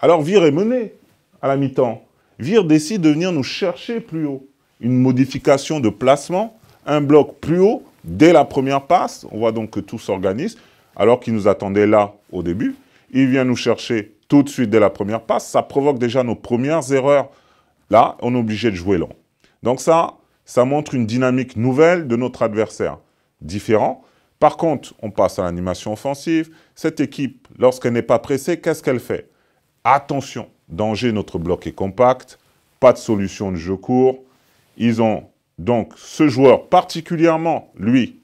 Alors Vire est mené à la mi-temps. Vire décide de venir nous chercher plus haut. Une modification de placement, un bloc plus haut, dès la première passe. On voit donc que tout s'organise, alors qu'il nous attendait là au début. Il vient nous chercher tout de suite dès la première passe. Ça provoque déjà nos premières erreurs. Là, on est obligé de jouer long. Donc ça montre une dynamique nouvelle de notre adversaire. Différent. Par contre, on passe à l'animation offensive. Cette équipe, lorsqu'elle n'est pas pressée, qu'est-ce qu'elle fait? Attention, danger, notre bloc est compact. Pas de solution de jeu court. Ils ont donc ce joueur particulièrement, lui,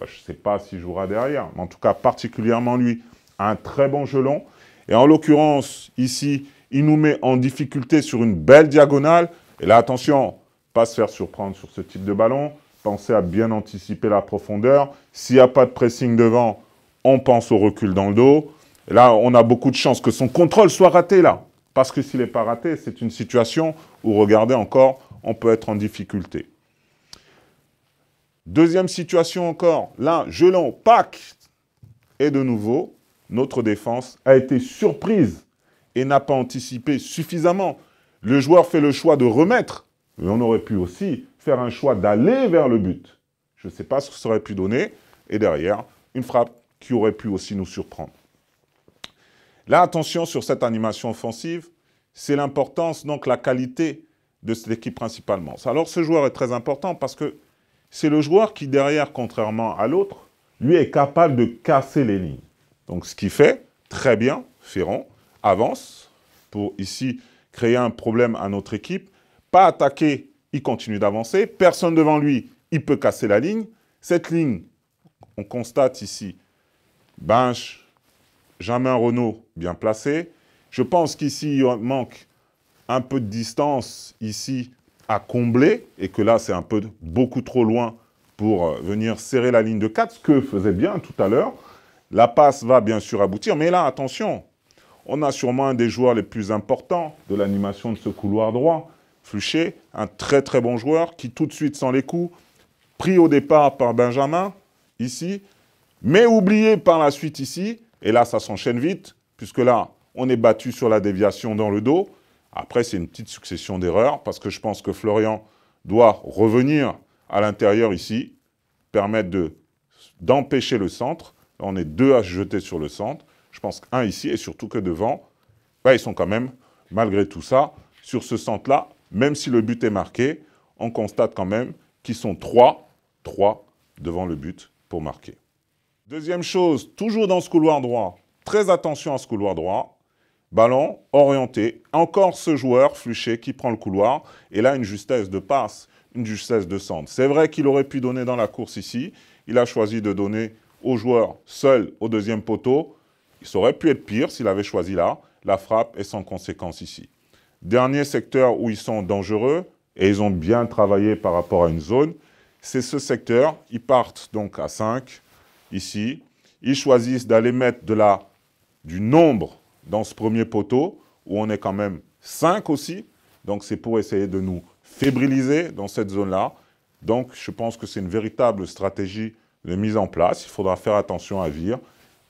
je ne sais pas s'il jouera derrière, mais en tout cas particulièrement lui, a un très bon jeu long. Et en l'occurrence, ici, il nous met en difficulté sur une belle diagonale. Et là, attention, pas se faire surprendre sur ce type de ballon. Pensez à bien anticiper la profondeur. S'il n'y a pas de pressing devant, on pense au recul dans le dos. Et là, on a beaucoup de chances que son contrôle soit raté là. Parce que s'il n'est pas raté, c'est une situation où, regardez encore, on peut être en difficulté. Deuxième situation encore. Là, jeu long, pack. Et de nouveau, notre défense a été surprise et n'a pas anticipé suffisamment. Le joueur fait le choix de remettre, mais on aurait pu aussi faire un choix d'aller vers le but. Je ne sais pas ce que ça aurait pu donner. Et derrière, une frappe qui aurait pu aussi nous surprendre. Là, attention sur cette animation offensive, c'est l'importance, donc la qualité de cette équipe principalement. Alors, ce joueur est très important parce que c'est le joueur qui, derrière, contrairement à l'autre, lui est capable de casser les lignes. Donc, ce qui fait, très bien, Ferron avance pour, ici, créer un problème à notre équipe. Pas attaquer, il continue d'avancer. Personne devant lui, il peut casser la ligne. Cette ligne, on constate ici, Binche, Jamin Renaud, bien placé. Je pense qu'ici, il manque un peu de distance, ici, à combler, et que là, c'est un peu beaucoup trop loin pour venir serrer la ligne de 4, ce que faisait bien tout à l'heure. La passe va bien sûr aboutir, mais là, attention, on a sûrement un des joueurs les plus importants de l'animation de ce couloir droit, Fluchet, un très très bon joueur qui tout de suite sent les coups, pris au départ par Benjamin, ici, mais oublié par la suite ici, et là, ça s'enchaîne vite, puisque là, on est battu sur la déviation dans le dos. Après, c'est une petite succession d'erreurs, parce que je pense que Florian doit revenir à l'intérieur ici, permettre d'empêcher le centre. On est deux à se jeter sur le centre. Je pense qu'un ici, et surtout que devant, bah, ils sont quand même, malgré tout ça, sur ce centre-là, même si le but est marqué, on constate quand même qu'ils sont trois devant le but pour marquer. Deuxième chose, toujours dans ce couloir droit, très attention à ce couloir droit, ballon orienté, encore ce joueur, Fluchet, qui prend le couloir, et là, une justesse de passe, une justesse de centre. C'est vrai qu'il aurait pu donner dans la course ici, il a choisi de donner au joueur seul au deuxième poteau. Ça aurait pu être pire s'il avait choisi là. La frappe est sans conséquence ici. Dernier secteur où ils sont dangereux, et ils ont bien travaillé par rapport à une zone, c'est ce secteur. Ils partent donc à 5, ici. Ils choisissent d'aller mettre du nombre dans ce premier poteau, où on est quand même 5 aussi. Donc c'est pour essayer de nous fébriliser dans cette zone-là. Donc je pense que c'est une véritable stratégie de mise en place. Il faudra faire attention à Vire.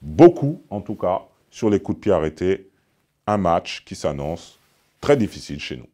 Beaucoup, en tout cas, sur les coups de pied arrêtés. Un match qui s'annonce très difficile chez nous.